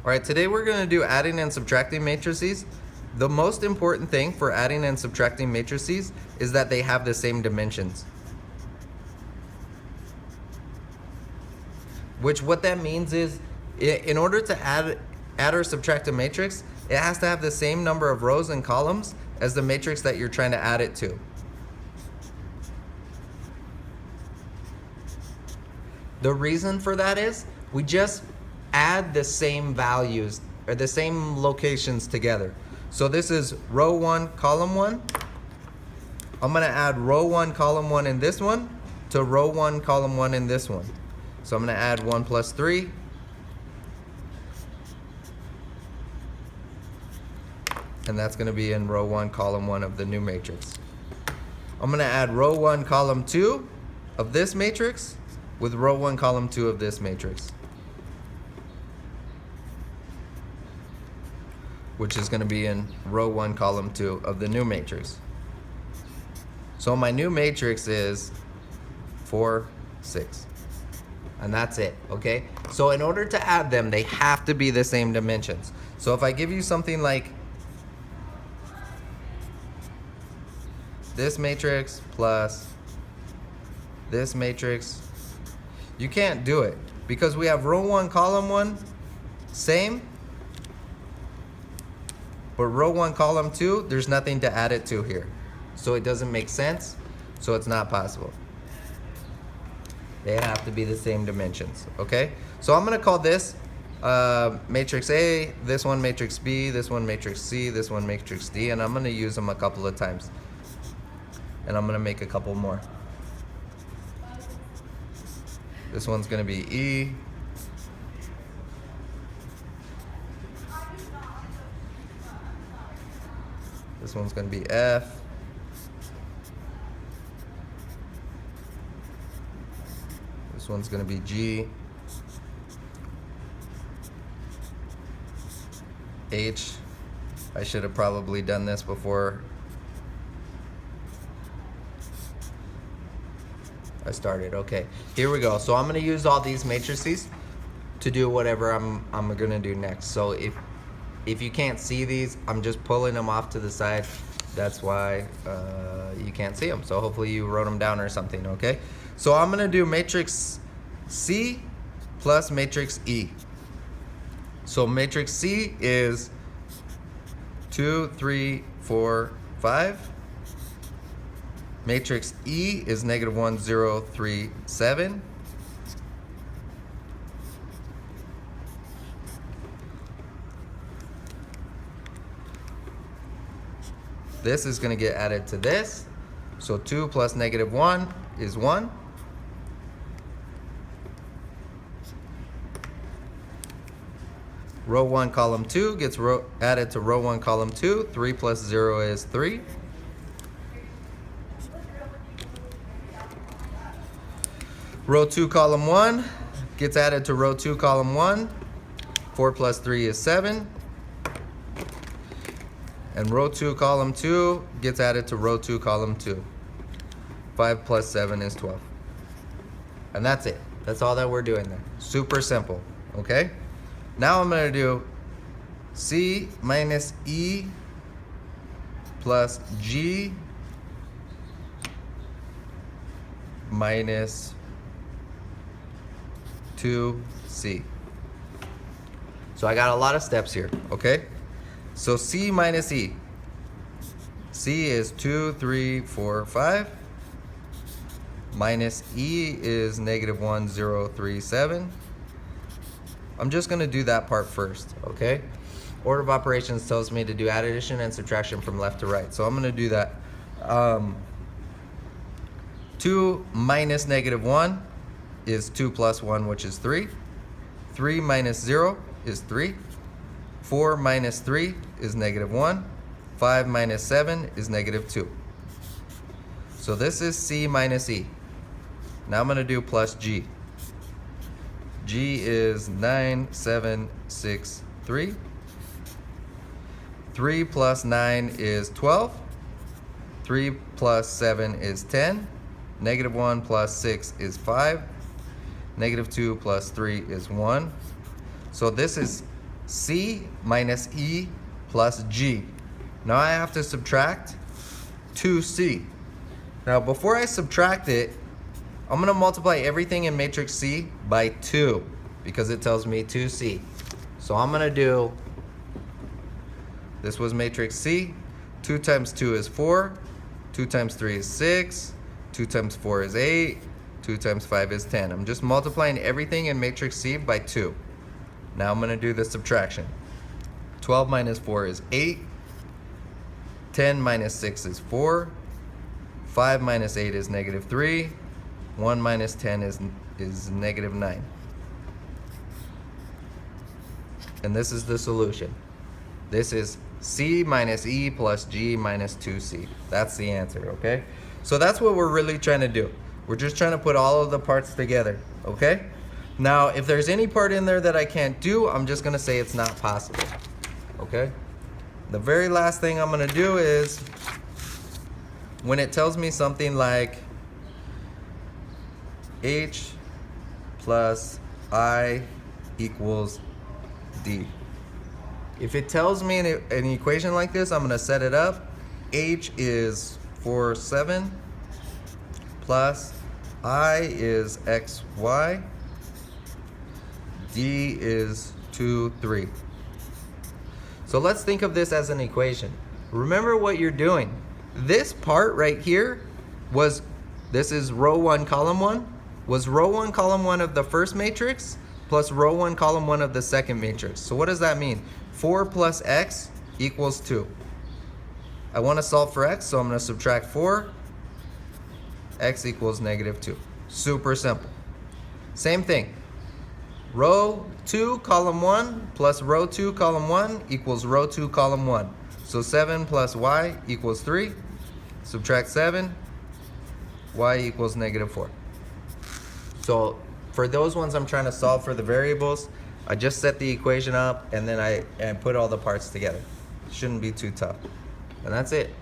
Alright, today we're going to do adding and subtracting matrices. The most important thing for adding and subtracting matrices is that they have the same dimensions. What that means is, in order to add or subtract a matrix, it has to have the same number of rows and columns as the matrix that you're trying to add it to. The reason for that is, we just add the same values or the same locations together. So this is row 1, column 1. I'm going to add row 1, column 1 in this one to row 1, column 1 in this one. So I'm going to add 1 plus 3. And that's going to be in row 1, column 1 of the new matrix. I'm going to add row 1, column 2 of this matrix with row 1, column 2 of this matrix, which is going to be in row 1, column 2 of the new matrix. So my new matrix is 4, 6. And that's it, okay? So in order to add them, they have to be the same dimensions. So if I give you something like this matrix plus this matrix, you can't do it because we have row 1, column 1, same. But row 1, column 2, there's nothing to add it to here. So it doesn't make sense, so it's not possible. They have to be the same dimensions, okay? So I'm gonna call this matrix A, this one matrix B, this one matrix C, this one matrix D, and I'm gonna use them a couple of times. And I'm gonna make a couple more. This one's gonna be E. This one's going to be F. This one's going to be G. H. I should have probably done this before I started. Okay, here we go. So I'm going to use all these matrices to do whatever I'm going to do next. So if you can't see these, I'm just pulling them off to the side. That's why you can't see them. So hopefully you wrote them down or something, okay? So I'm gonna do matrix C plus matrix E. So matrix C is 2, 3, 4, 5. Matrix E is -1, 0, 3, 7. This is going to get added to this. So 2 plus -1 is 1. Row 1, column 2 gets added to row 1, column 2. 3 plus 0 is 3. Row 2, column 1 gets added to row 2, column 1. 4 plus 3 is 7. And row 2, column 2 gets added to row 2, column 2. 5 plus 7 is 12. And that's it. That's all that we're doing there. Super simple, okay? Now I'm going to do C minus E plus G minus 2C. So I got a lot of steps here, okay? So C minus E. C is 2, 3, 4, 5. Minus E is -1, 0, 3, 7. I'm just going to do that part first, okay? Order of operations tells me to do addition and subtraction from left to right. So I'm going to do that. 2 minus -1 is 2 plus 1, which is 3. 3 minus 0 is 3. 4 minus 3 is -1. 5 minus 7 is -2. So this is C minus E. Now I'm going to do plus G. G is 9, 7, 6, 3. 3 plus 9 is 12. 3 plus 7 is 10. -1 plus 6 is 5. -2 plus 3 is 1. So this is C minus E plus G. Now I have to subtract 2C. Now before I subtract it, I'm going to multiply everything in matrix C by 2 because it tells me 2C. So I'm going to do, this was matrix C, 2 times 2 is 4, 2 times 3 is 6, 2 times 4 is 8, 2 times 5 is 10. I'm just multiplying everything in matrix C by 2. Now I'm going to do the subtraction. 12 minus 4 is 8, 10 minus 6 is 4, 5 minus 8 is negative 3, 1 minus 10 is negative 9. And this is the solution. This is C minus E plus G minus 2C. That's the answer, okay? So that's what we're really trying to do. We're just trying to put all of the parts together, okay? Now, if there's any part in there that I can't do, I'm just gonna say it's not possible, okay? The very last thing I'm gonna do is, when it tells me something like H plus I equals D. If it tells me an equation like this, I'm gonna set it up. H is 4, 7, plus I is XY, D is 2, 3. So let's think of this as an equation. Remember what you're doing. This part right here was, this is row 1, column 1, was row 1, column 1 of the first matrix plus row 1, column 1 of the second matrix. So what does that mean? 4 plus X equals 2. I want to solve for X, so I'm going to subtract 4. X equals negative 2. Super simple. Same thing. Row 2, column 1 plus row 2, column 1 equals row 2, column 1. So 7 plus Y equals 3. Subtract 7. Y equals negative 4. So for those ones I'm trying to solve for the variables, I just set the equation up and then I put all the parts together. Shouldn't be too tough. And that's it.